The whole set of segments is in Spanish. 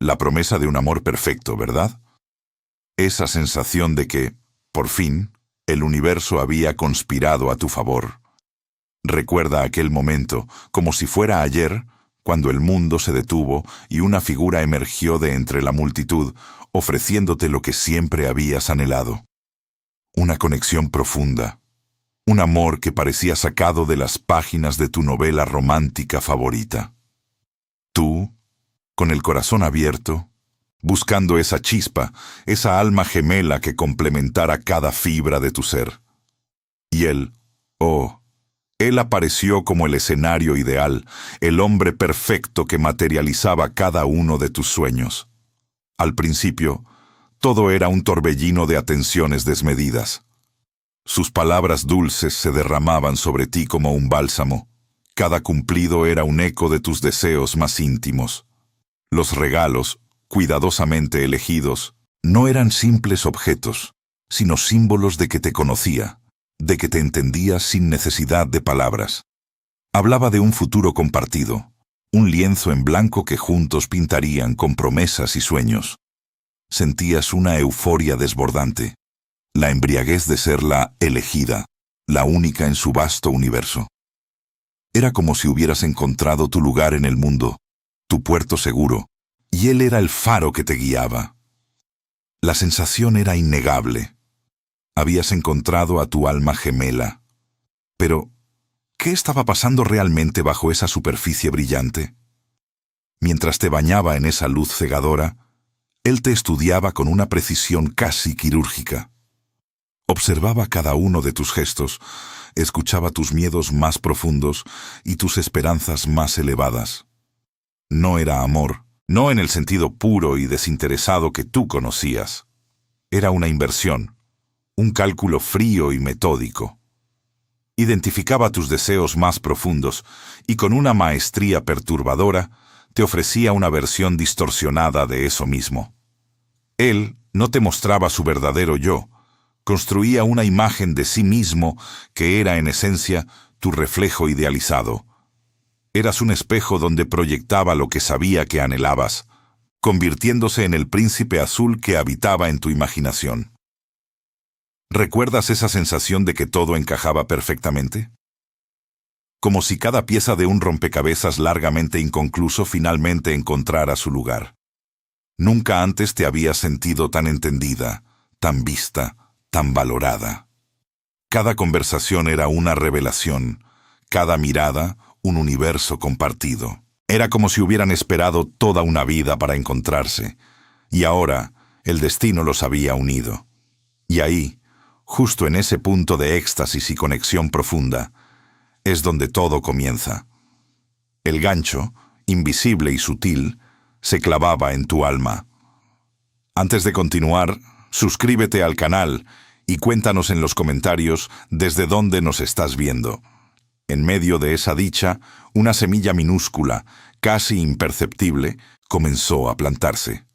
La promesa de un amor perfecto, ¿verdad? Esa sensación de que, por fin, el universo había conspirado a tu favor. Recuerda aquel momento, como si fuera ayer, cuando el mundo se detuvo y una figura emergió de entre la multitud, ofreciéndote lo que siempre habías anhelado. Una conexión profunda. Un amor que parecía sacado de las páginas de tu novela romántica favorita. Tú, con el corazón abierto, buscando esa chispa, esa alma gemela que complementara cada fibra de tu ser. Y él, oh, él apareció como el escenario ideal, el hombre perfecto que materializaba cada uno de tus sueños. Al principio, todo era un torbellino de atenciones desmedidas. Sus palabras dulces se derramaban sobre ti como un bálsamo. Cada cumplido era un eco de tus deseos más íntimos. Los regalos, cuidadosamente elegidos, no eran simples objetos, sino símbolos de que te conocía, de que te entendía sin necesidad de palabras. Hablaba de un futuro compartido, un lienzo en blanco que juntos pintarían con promesas y sueños. Sentías una euforia desbordante, la embriaguez de ser la elegida, la única en su vasto universo. Era como si hubieras encontrado tu lugar en el mundo, tu puerto seguro, y él era el faro que te guiaba. La sensación era innegable. Habías encontrado a tu alma gemela. Pero, ¿qué estaba pasando realmente bajo esa superficie brillante? Mientras te bañaba en esa luz cegadora, él te estudiaba con una precisión casi quirúrgica. Observaba cada uno de tus gestos, escuchaba tus miedos más profundos y tus esperanzas más elevadas. No era amor, no en el sentido puro y desinteresado que tú conocías. Era una inversión, un cálculo frío y metódico. Identificaba tus deseos más profundos y con una maestría perturbadora te ofrecía una versión distorsionada de eso mismo. Él no te mostraba su verdadero yo, construía una imagen de sí mismo que era en esencia tu reflejo idealizado. Eras un espejo donde proyectaba lo que sabía que anhelabas, convirtiéndose en el príncipe azul que habitaba en tu imaginación. ¿Recuerdas esa sensación de que todo encajaba perfectamente? Como si cada pieza de un rompecabezas largamente inconcluso finalmente encontrara su lugar. Nunca antes te habías sentido tan entendida, tan vista, tan valorada. Cada conversación era una revelación, cada mirada un universo compartido. Era como si hubieran esperado toda una vida para encontrarse, y ahora el destino los había unido. Y ahí, justo en ese punto de éxtasis y conexión profunda, es donde todo comienza. El gancho, invisible y sutil, se clavaba en tu alma. Antes de continuar, suscríbete al canal y cuéntanos en los comentarios desde dónde nos estás viendo. En medio de esa dicha, una semilla minúscula, casi imperceptible, comenzó a plantarse.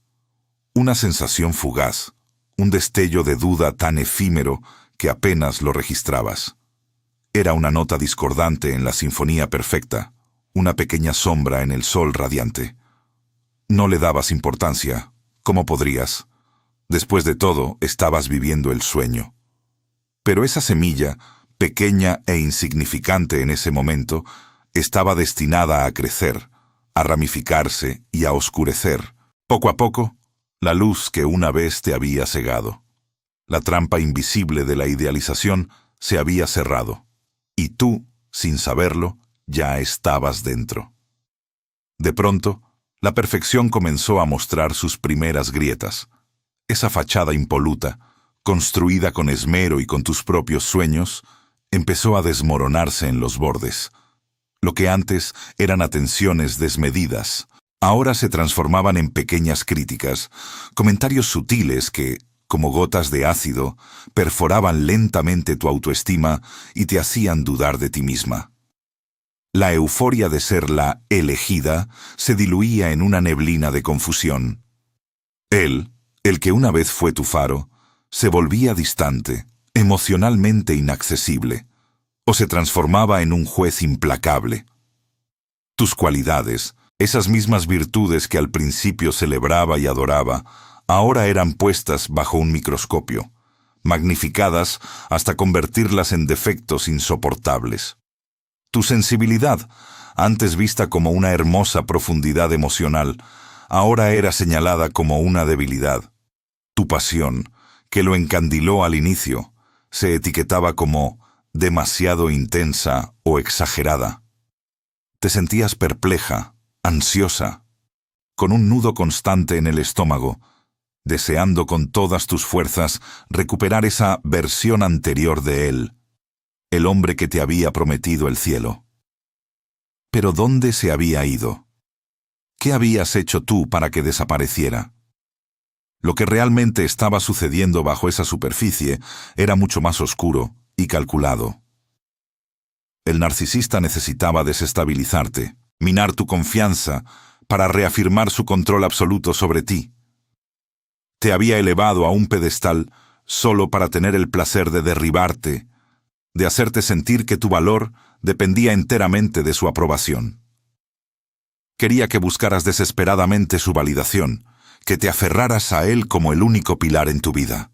Una sensación fugaz, un destello de duda tan efímero que apenas lo registrabas. Era una nota discordante en la sinfonía perfecta, una pequeña sombra en el sol radiante. No le dabas importancia. ¿Cómo podrías? Después de todo, estabas viviendo el sueño. Pero esa semilla, pequeña e insignificante en ese momento, estaba destinada a crecer, a ramificarse y a oscurecer. Poco a poco, la luz que una vez te había cegado. La trampa invisible de la idealización se había cerrado, y tú, sin saberlo, ya estabas dentro. De pronto, la perfección comenzó a mostrar sus primeras grietas. Esa fachada impoluta, construida con esmero y con tus propios sueños, empezó a desmoronarse en los bordes. Lo que antes eran atenciones desmedidas, ahora se transformaban en pequeñas críticas, comentarios sutiles que, como gotas de ácido, perforaban lentamente tu autoestima y te hacían dudar de ti misma. La euforia de ser la elegida se diluía en una neblina de confusión. Él, el que una vez fue tu faro, se volvía distante, emocionalmente inaccesible, o se transformaba en un juez implacable. Tus cualidades, Esas mismas virtudes que al principio celebraba y adoraba, ahora eran puestas bajo un microscopio, magnificadas hasta convertirlas en defectos insoportables. Tu sensibilidad, antes vista como una hermosa profundidad emocional, ahora era señalada como una debilidad. Tu pasión, que lo encandiló al inicio, se etiquetaba como demasiado intensa o exagerada. Te sentías perpleja, ansiosa, con un nudo constante en el estómago, deseando con todas tus fuerzas recuperar esa versión anterior de él, el hombre que te había prometido el cielo. Pero ¿dónde se había ido? ¿Qué habías hecho tú para que desapareciera? Lo que realmente estaba sucediendo bajo esa superficie era mucho más oscuro y calculado. El narcisista necesitaba desestabilizarte, minar tu confianza, para reafirmar su control absoluto sobre ti. Te había elevado a un pedestal solo para tener el placer de derribarte, de hacerte sentir que tu valor dependía enteramente de su aprobación. Quería que buscaras desesperadamente su validación, que te aferraras a él como el único pilar en tu vida.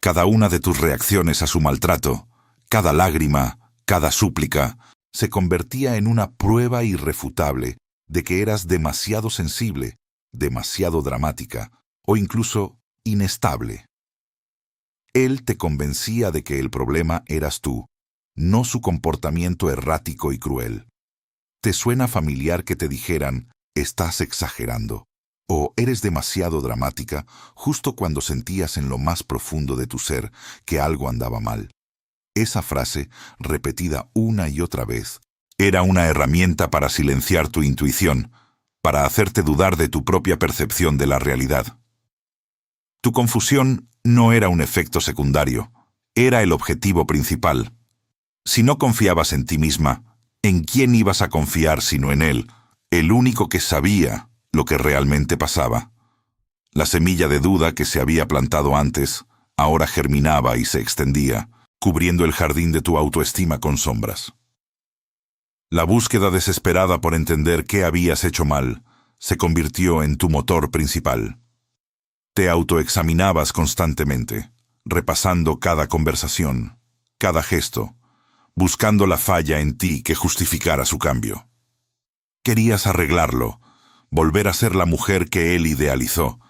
Cada una de tus reacciones a su maltrato, cada lágrima, cada súplica, se convertía en una prueba irrefutable de que eras demasiado sensible, demasiado dramática o incluso inestable. Él te convencía de que el problema eras tú, no su comportamiento errático y cruel. ¿Te suena familiar que te dijeran, estás exagerando, o eres demasiado dramática justo cuando sentías en lo más profundo de tu ser que algo andaba mal? Esa frase, repetida una y otra vez, era una herramienta para silenciar tu intuición, para hacerte dudar de tu propia percepción de la realidad. Tu confusión no era un efecto secundario, era el objetivo principal. Si no confiabas en ti misma, ¿en quién ibas a confiar sino en él, el único que sabía lo que realmente pasaba? La semilla de duda que se había plantado antes, ahora germinaba y se extendía, cubriendo el jardín de tu autoestima con sombras. La búsqueda desesperada por entender qué habías hecho mal se convirtió en tu motor principal. Te autoexaminabas constantemente, repasando cada conversación, cada gesto, buscando la falla en ti que justificara su cambio. Querías arreglarlo, volver a ser la mujer que él idealizó,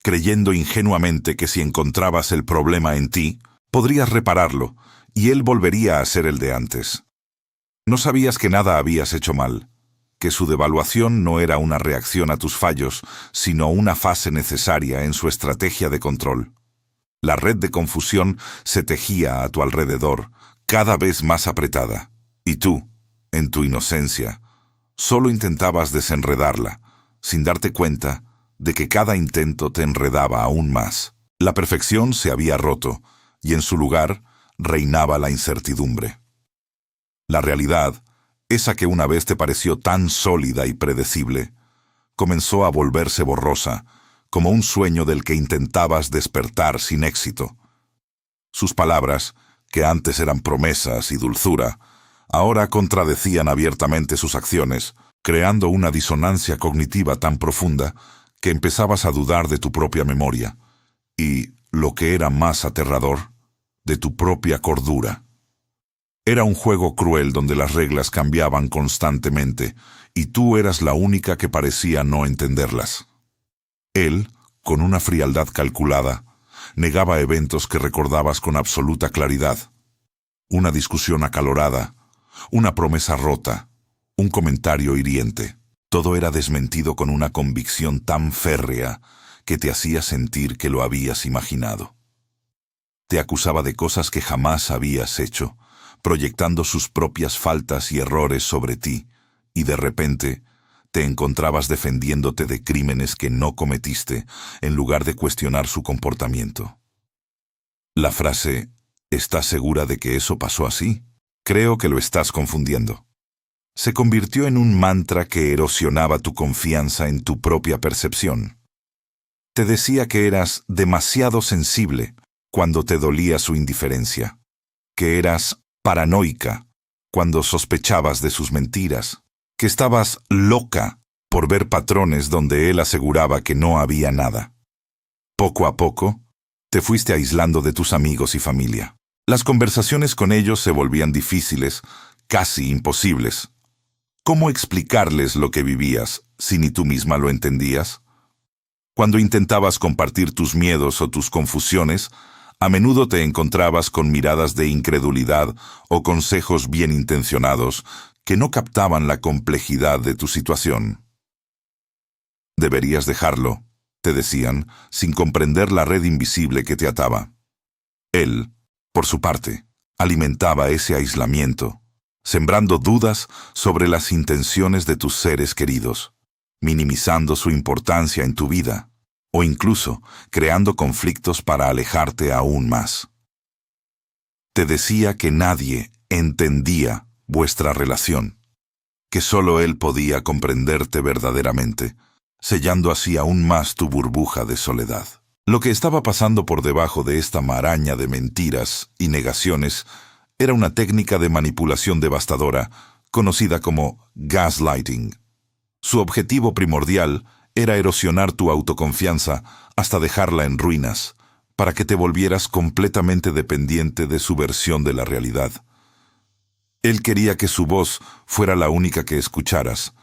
creyendo ingenuamente que si encontrabas el problema en ti, podrías repararlo, y él volvería a ser el de antes. No sabías que nada habías hecho mal, que su devaluación no era una reacción a tus fallos, sino una fase necesaria en su estrategia de control. La red de confusión se tejía a tu alrededor, cada vez más apretada, y tú, en tu inocencia, solo intentabas desenredarla, sin darte cuenta de que cada intento te enredaba aún más. La perfección se había roto, y en su lugar reinaba la incertidumbre. La realidad, esa que una vez te pareció tan sólida y predecible, comenzó a volverse borrosa, como un sueño del que intentabas despertar sin éxito. Sus palabras, que antes eran promesas y dulzura, ahora contradecían abiertamente sus acciones, creando una disonancia cognitiva tan profunda que empezabas a dudar de tu propia memoria y, lo que era más aterrador, de tu propia cordura. Era un juego cruel donde las reglas cambiaban constantemente y tú eras la única que parecía no entenderlas. Él, con una frialdad calculada, negaba eventos que recordabas con absoluta claridad. Una discusión acalorada, una promesa rota, un comentario hiriente. Todo era desmentido con una convicción tan férrea que te hacía sentir que lo habías imaginado. Te acusaba de cosas que jamás habías hecho, proyectando sus propias faltas y errores sobre ti, y de repente te encontrabas defendiéndote de crímenes que no cometiste, en lugar de cuestionar su comportamiento. La frase, ¿estás segura de que eso pasó así? Creo que lo estás confundiendo. Se convirtió en un mantra que erosionaba tu confianza en tu propia percepción. Te decía que eras demasiado sensible cuando te dolía su indiferencia, que eras paranoica cuando sospechabas de sus mentiras, que estabas loca por ver patrones donde él aseguraba que no había nada. Poco a poco, te fuiste aislando de tus amigos y familia. Las conversaciones con ellos se volvían difíciles, casi imposibles. ¿Cómo explicarles lo que vivías si ni tú misma lo entendías? Cuando intentabas compartir tus miedos o tus confusiones, a menudo te encontrabas con miradas de incredulidad o consejos bien intencionados que no captaban la complejidad de tu situación. Deberías dejarlo, te decían, sin comprender la red invisible que te ataba. Él, por su parte, alimentaba ese aislamiento, sembrando dudas sobre las intenciones de tus seres queridos, minimizando su importancia en tu vida, o incluso creando conflictos para alejarte aún más. Te decía que nadie entendía vuestra relación, que solo él podía comprenderte verdaderamente, sellando así aún más tu burbuja de soledad. Lo que estaba pasando por debajo de esta maraña de mentiras y negaciones era una técnica de manipulación devastadora conocida como gaslighting. Su objetivo primordial era erosionar tu autoconfianza hasta dejarla en ruinas, para que te volvieras completamente dependiente de su versión de la realidad. Él quería que su voz fuera la única que escucharas,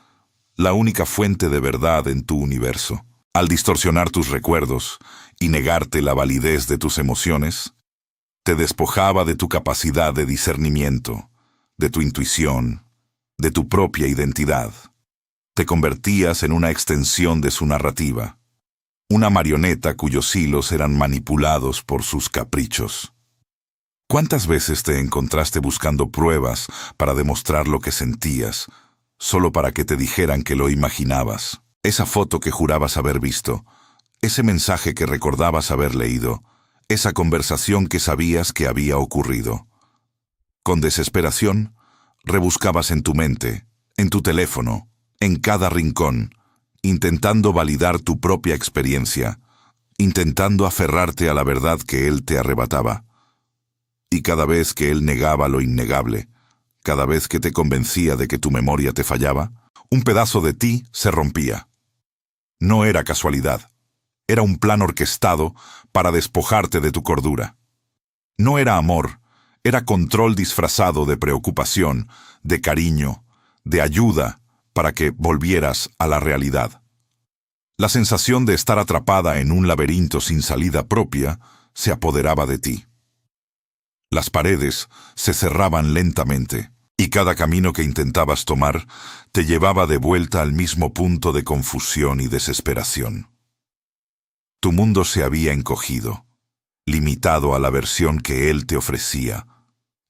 la única fuente de verdad en tu universo. Al distorsionar tus recuerdos y negarte la validez de tus emociones, te despojaba de tu capacidad de discernimiento, de tu intuición, de tu propia identidad. Te convertías en una extensión de su narrativa, una marioneta cuyos hilos eran manipulados por sus caprichos. ¿Cuántas veces te encontraste buscando pruebas para demostrar lo que sentías, solo para que te dijeran que lo imaginabas? Esa foto que jurabas haber visto, ese mensaje que recordabas haber leído, esa conversación que sabías que había ocurrido. Con desesperación, rebuscabas en tu mente, en tu teléfono, en cada rincón, intentando validar tu propia experiencia, intentando aferrarte a la verdad que él te arrebataba. Y cada vez que él negaba lo innegable, cada vez que te convencía de que tu memoria te fallaba, un pedazo de ti se rompía. No era casualidad, era un plan orquestado para despojarte de tu cordura. No era amor, era control disfrazado de preocupación, de cariño, de ayuda, para que volvieras a la realidad. La sensación de estar atrapada en un laberinto sin salida propia se apoderaba de ti. Las paredes se cerraban lentamente, y cada camino que intentabas tomar te llevaba de vuelta al mismo punto de confusión y desesperación. Tu mundo se había encogido, limitado a la versión que él te ofrecía,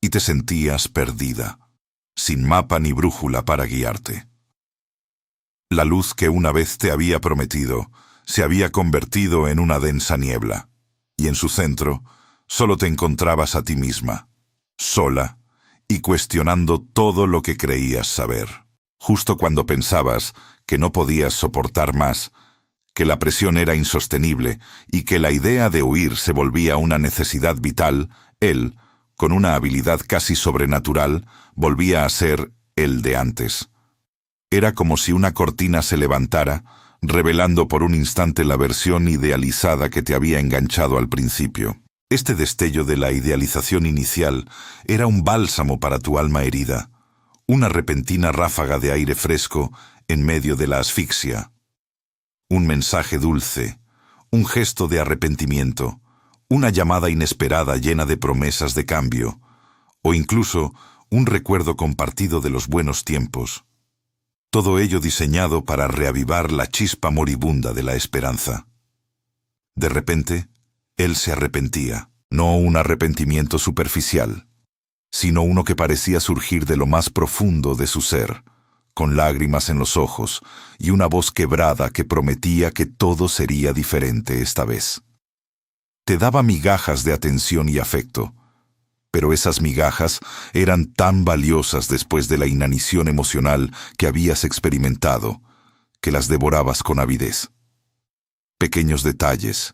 y te sentías perdida, sin mapa ni brújula para guiarte. La luz que una vez te había prometido se había convertido en una densa niebla, y en su centro solo te encontrabas a ti misma, sola y cuestionando todo lo que creías saber. Justo cuando pensabas que no podías soportar más, que la presión era insostenible y que la idea de huir se volvía una necesidad vital, él, con una habilidad casi sobrenatural, volvía a ser el de antes. Era como si una cortina se levantara, revelando por un instante la versión idealizada que te había enganchado al principio. Este destello de la idealización inicial era un bálsamo para tu alma herida, una repentina ráfaga de aire fresco en medio de la asfixia. Un mensaje dulce, un gesto de arrepentimiento, una llamada inesperada llena de promesas de cambio, o incluso un recuerdo compartido de los buenos tiempos. Todo ello diseñado para reavivar la chispa moribunda de la esperanza. De repente, él se arrepentía, no un arrepentimiento superficial, sino uno que parecía surgir de lo más profundo de su ser, con lágrimas en los ojos y una voz quebrada que prometía que todo sería diferente esta vez. Te daba migajas de atención y afecto, pero esas migajas eran tan valiosas después de la inanición emocional que habías experimentado, que las devorabas con avidez. Pequeños detalles,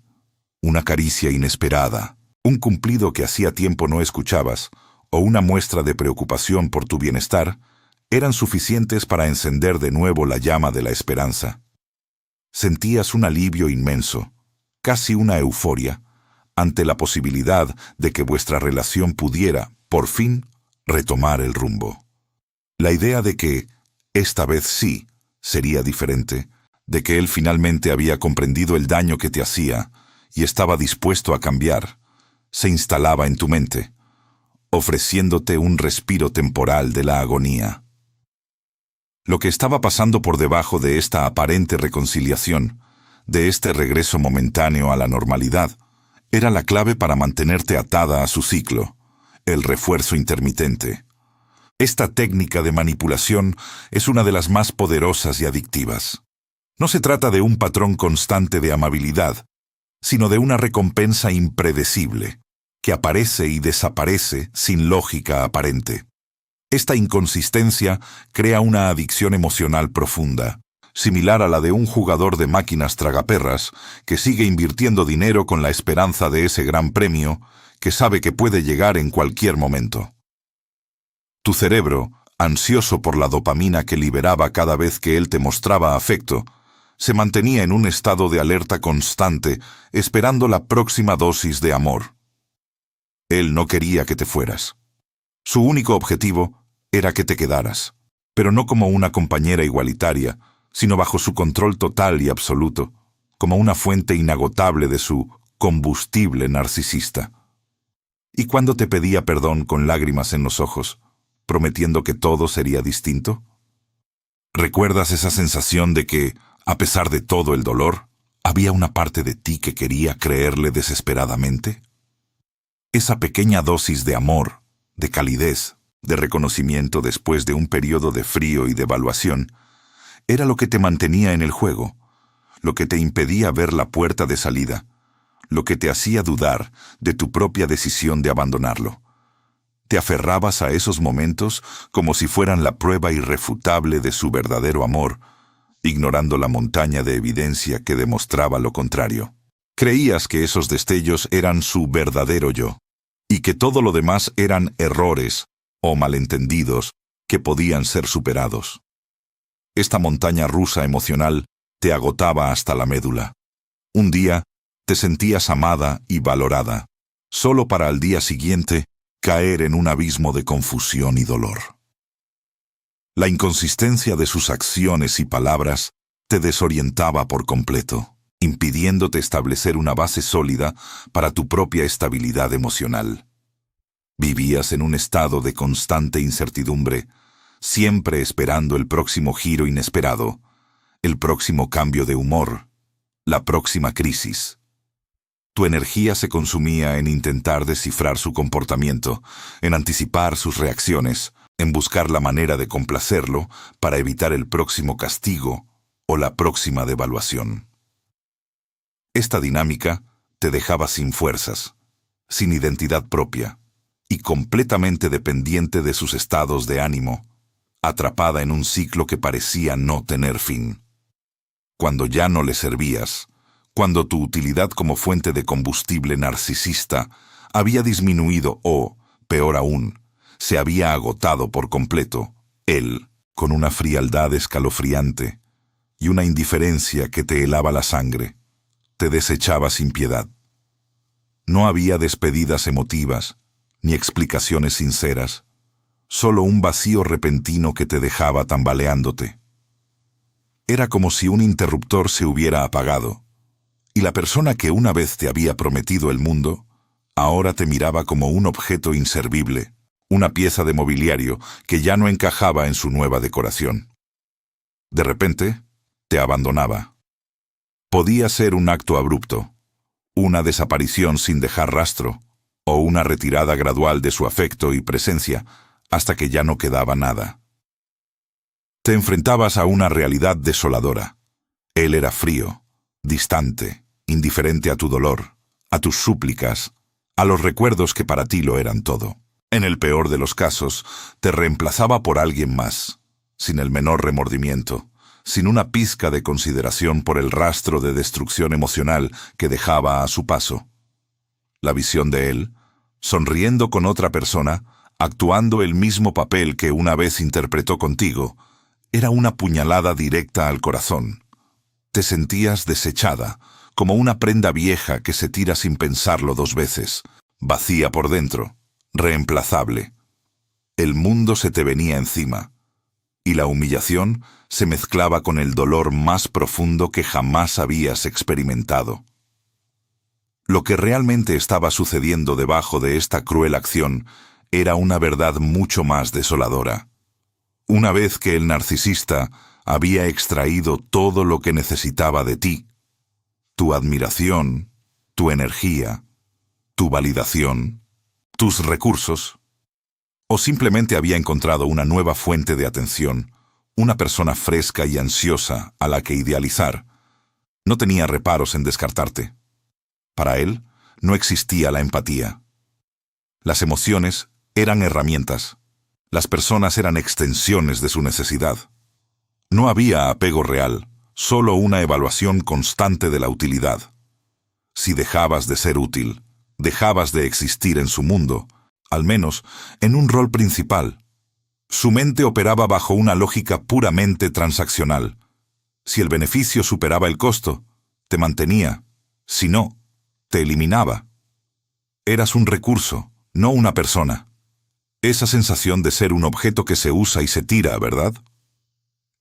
una caricia inesperada, un cumplido que hacía tiempo no escuchabas, o una muestra de preocupación por tu bienestar, eran suficientes para encender de nuevo la llama de la esperanza. Sentías un alivio inmenso, casi una euforia, ante la posibilidad de que vuestra relación pudiera, por fin, retomar el rumbo. La idea de que, esta vez sí, sería diferente, de que él finalmente había comprendido el daño que te hacía y estaba dispuesto a cambiar, se instalaba en tu mente, ofreciéndote un respiro temporal de la agonía. Lo que estaba pasando por debajo de esta aparente reconciliación, de este regreso momentáneo a la normalidad, era la clave para mantenerte atada a su ciclo, el refuerzo intermitente. Esta técnica de manipulación es una de las más poderosas y adictivas. No se trata de un patrón constante de amabilidad, sino de una recompensa impredecible, que aparece y desaparece sin lógica aparente. Esta inconsistencia crea una adicción emocional profunda, similar a la de un jugador de máquinas tragaperras que sigue invirtiendo dinero con la esperanza de ese gran premio que sabe que puede llegar en cualquier momento. Tu cerebro, ansioso por la dopamina que liberaba cada vez que él te mostraba afecto, se mantenía en un estado de alerta constante, esperando la próxima dosis de amor. Él no quería que te fueras. Su único objetivo era que te quedaras, pero no como una compañera igualitaria, sino bajo su control total y absoluto, como una fuente inagotable de su combustible narcisista. ¿Y cuando te pedía perdón con lágrimas en los ojos, prometiendo que todo sería distinto? ¿Recuerdas esa sensación de que, a pesar de todo el dolor, había una parte de ti que quería creerle desesperadamente? Esa pequeña dosis de amor, de calidez, de reconocimiento después de un periodo de frío y de evaluación, era lo que te mantenía en el juego, lo que te impedía ver la puerta de salida, lo que te hacía dudar de tu propia decisión de abandonarlo. Te aferrabas a esos momentos como si fueran la prueba irrefutable de su verdadero amor, ignorando la montaña de evidencia que demostraba lo contrario. Creías que esos destellos eran su verdadero yo, y que todo lo demás eran errores o malentendidos que podían ser superados. Esta montaña rusa emocional te agotaba hasta la médula. Un día te sentías amada y valorada, solo para al día siguiente caer en un abismo de confusión y dolor. La inconsistencia de sus acciones y palabras te desorientaba por completo, impidiéndote establecer una base sólida para tu propia estabilidad emocional. Vivías en un estado de constante incertidumbre, siempre esperando el próximo giro inesperado, el próximo cambio de humor, la próxima crisis. Tu energía se consumía en intentar descifrar su comportamiento, en anticipar sus reacciones, en buscar la manera de complacerlo para evitar el próximo castigo o la próxima devaluación. Esta dinámica te dejaba sin fuerzas, sin identidad propia y completamente dependiente de sus estados de ánimo, atrapada en un ciclo que parecía no tener fin. Cuando ya no le servías, cuando tu utilidad como fuente de combustible narcisista había disminuido o, peor aún, se había agotado por completo, él, con una frialdad escalofriante y una indiferencia que te helaba la sangre, te desechaba sin piedad. No había despedidas emotivas, ni explicaciones sinceras, solo un vacío repentino que te dejaba tambaleándote. Era como si un interruptor se hubiera apagado, y la persona que una vez te había prometido el mundo, ahora te miraba como un objeto inservible, una pieza de mobiliario que ya no encajaba en su nueva decoración. De repente, te abandonaba. Podía ser un acto abrupto, una desaparición sin dejar rastro, o una retirada gradual de su afecto y presencia, hasta que ya no quedaba nada. Te enfrentabas a una realidad desoladora. Él era frío, distante, indiferente a tu dolor, a tus súplicas, a los recuerdos que para ti lo eran todo. En el peor de los casos, te reemplazaba por alguien más, sin el menor remordimiento, sin una pizca de consideración por el rastro de destrucción emocional que dejaba a su paso. La visión de él, sonriendo con otra persona, actuando el mismo papel que una vez interpretó contigo, era una puñalada directa al corazón. Te sentías desechada, como una prenda vieja que se tira sin pensarlo 2 veces, vacía por dentro, reemplazable. El mundo se te venía encima, y la humillación se mezclaba con el dolor más profundo que jamás habías experimentado. Lo que realmente estaba sucediendo debajo de esta cruel acción era una verdad mucho más desoladora. Una vez que el narcisista había extraído todo lo que necesitaba de ti, tu admiración, tu energía, tu validación, tus recursos, o simplemente había encontrado una nueva fuente de atención, una persona fresca y ansiosa a la que idealizar, no tenía reparos en descartarte. Para él no existía la empatía. Las emociones eran herramientas. Las personas eran extensiones de su necesidad. No había apego real, solo una evaluación constante de la utilidad. Si dejabas de ser útil, dejabas de existir en su mundo, al menos en un rol principal. Su mente operaba bajo una lógica puramente transaccional. Si el beneficio superaba el costo, te mantenía. Si no, te eliminaba. Eras un recurso, no una persona. Esa sensación de ser un objeto que se usa y se tira, ¿verdad?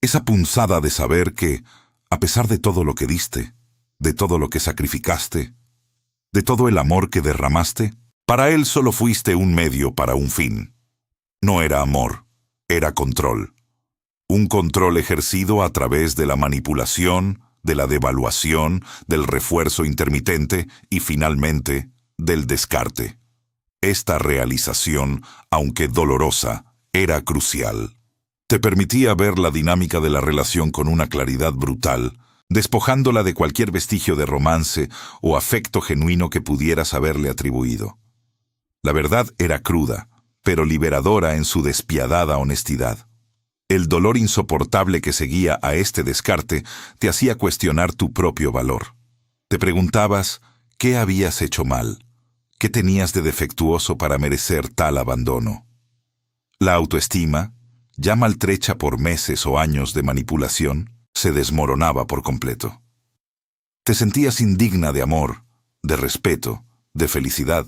Esa punzada de saber que, a pesar de todo lo que diste, de todo lo que sacrificaste, de todo el amor que derramaste, para él solo fuiste un medio para un fin. No era amor, era control. Un control ejercido a través de la manipulación, de la devaluación, del refuerzo intermitente y, finalmente, del descarte. Esta realización, aunque dolorosa, era crucial. Te permitía ver la dinámica de la relación con una claridad brutal, despojándola de cualquier vestigio de romance o afecto genuino que pudieras haberle atribuido. La verdad era cruda, pero liberadora en su despiadada honestidad. El dolor insoportable que seguía a este descarte te hacía cuestionar tu propio valor. Te preguntabas, ¿qué habías hecho mal? ¿Qué tenías de defectuoso para merecer tal abandono? La autoestima, ya maltrecha por meses o años de manipulación, se desmoronaba por completo. Te sentías indigna de amor, de respeto, de felicidad.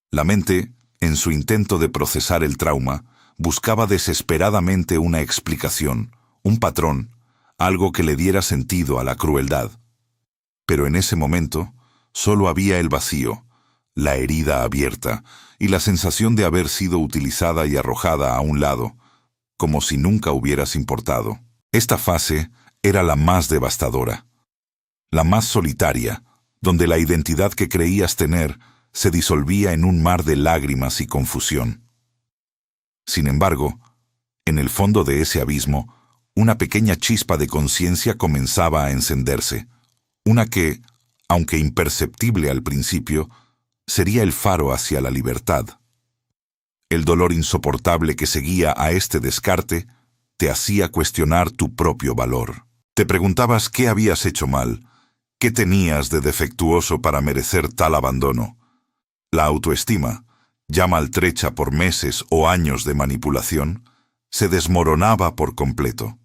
La mente, en su intento de procesar el trauma, buscaba desesperadamente una explicación, un patrón, algo que le diera sentido a la crueldad. Pero en ese momento, solo había el vacío, la herida abierta y la sensación de haber sido utilizada y arrojada a un lado, como si nunca hubieras importado. Esta fase era la más devastadora, la más solitaria, donde la identidad que creías tener se disolvía en un mar de lágrimas y confusión. Sin embargo, en el fondo de ese abismo, una pequeña chispa de conciencia comenzaba a encenderse, una que, aunque imperceptible al principio, sería el faro hacia la libertad. El dolor insoportable que seguía a este descarte te hacía cuestionar tu propio valor. Te preguntabas qué habías hecho mal, qué tenías de defectuoso para merecer tal abandono. La autoestima, ya maltrecha por meses o años de manipulación, se desmoronaba por completo.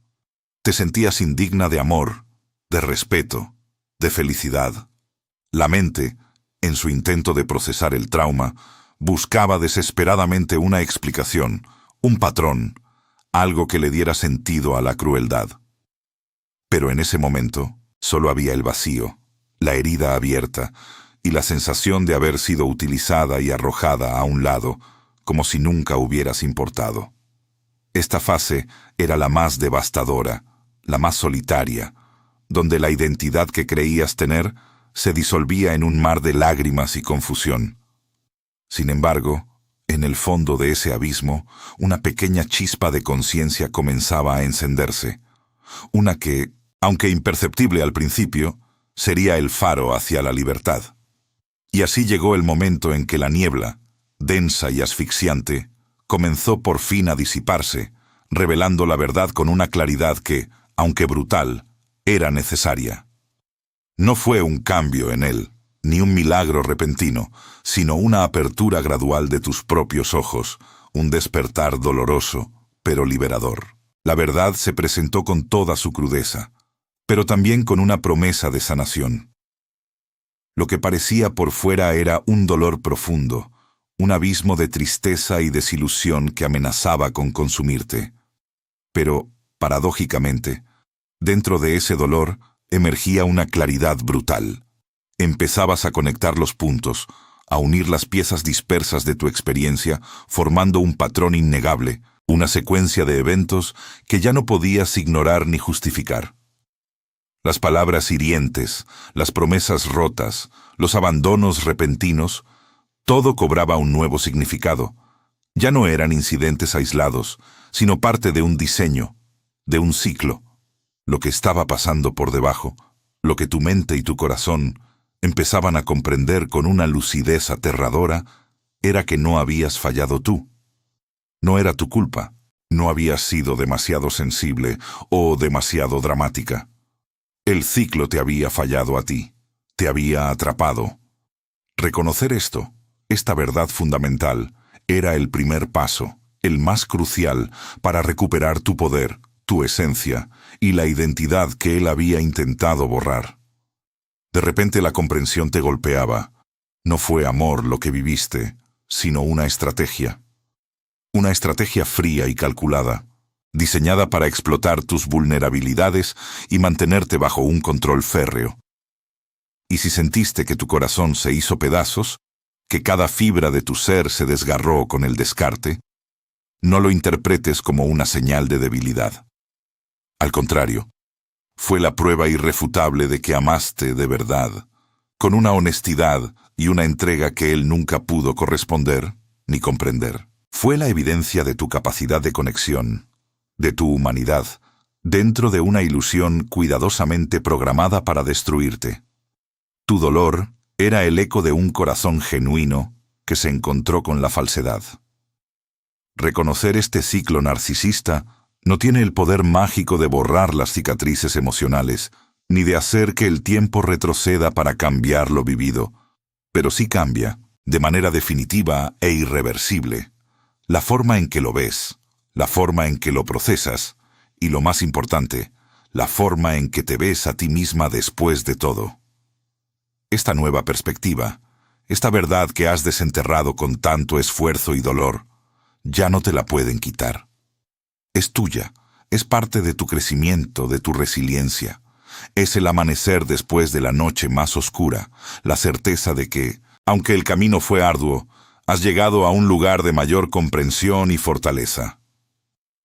Te sentías indigna de amor, de respeto, de felicidad. La mente, en su intento de procesar el trauma, buscaba desesperadamente una explicación, un patrón, algo que le diera sentido a la crueldad. Pero en ese momento solo había el vacío, la herida abierta y la sensación de haber sido utilizada y arrojada a un lado, como si nunca hubieras importado. Esta fase era la más devastadora, la más solitaria, donde la identidad que creías tener se disolvía en un mar de lágrimas y confusión. Sin embargo, en el fondo de ese abismo, una pequeña chispa de conciencia comenzaba a encenderse, una que, aunque imperceptible al principio, sería el faro hacia la libertad. Y así llegó el momento en que la niebla, densa y asfixiante, comenzó por fin a disiparse, revelando la verdad con una claridad que, aunque brutal, era necesaria. No fue un cambio en él, ni un milagro repentino, sino una apertura gradual de tus propios ojos, un despertar doloroso, pero liberador. La verdad se presentó con toda su crudeza, pero también con una promesa de sanación. Lo que parecía por fuera era un dolor profundo, un abismo de tristeza y desilusión que amenazaba con consumirte. Pero, paradójicamente, dentro de ese dolor emergía una claridad brutal. Empezabas a conectar los puntos, a unir las piezas dispersas de tu experiencia, formando un patrón innegable, una secuencia de eventos que ya no podías ignorar ni justificar. Las palabras hirientes, las promesas rotas, los abandonos repentinos, todo cobraba un nuevo significado. Ya no eran incidentes aislados, sino parte de un diseño, de un ciclo. Lo que estaba pasando por debajo, lo que tu mente y tu corazón empezaban a comprender con una lucidez aterradora, era que no habías fallado tú. No era tu culpa, no habías sido demasiado sensible o demasiado dramática. El ciclo te había fallado a ti, te había atrapado. Reconocer esto, esta verdad fundamental, era el primer paso, el más crucial, para recuperar tu poder, tu esencia y la identidad que él había intentado borrar. De repente la comprensión te golpeaba. No fue amor lo que viviste, sino una estrategia. Una estrategia fría y calculada, diseñada para explotar tus vulnerabilidades y mantenerte bajo un control férreo. Y si sentiste que tu corazón se hizo pedazos, que cada fibra de tu ser se desgarró con el descarte, no lo interpretes como una señal de debilidad. Al contrario, fue la prueba irrefutable de que amaste de verdad, con una honestidad y una entrega que él nunca pudo corresponder ni comprender. Fue la evidencia de tu capacidad de conexión, de tu humanidad, dentro de una ilusión cuidadosamente programada para destruirte. Tu dolor era el eco de un corazón genuino que se encontró con la falsedad. Reconocer este ciclo narcisista no tiene el poder mágico de borrar las cicatrices emocionales, ni de hacer que el tiempo retroceda para cambiar lo vivido, pero sí cambia, de manera definitiva e irreversible, la forma en que lo ves, la forma en que lo procesas, y lo más importante, la forma en que te ves a ti misma después de todo. Esta nueva perspectiva, esta verdad que has desenterrado con tanto esfuerzo y dolor, ya no te la pueden quitar. Es tuya, es parte de tu crecimiento, de tu resiliencia. Es el amanecer después de la noche más oscura, la certeza de que, aunque el camino fue arduo, has llegado a un lugar de mayor comprensión y fortaleza.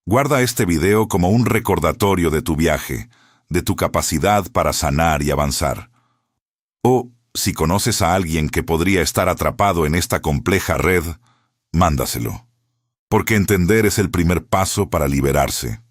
Guarda este video como un recordatorio de tu viaje, de tu capacidad para sanar y avanzar. O, si conoces a alguien que podría estar atrapado en esta compleja red, mándaselo. Porque entender es el primer paso para liberarse.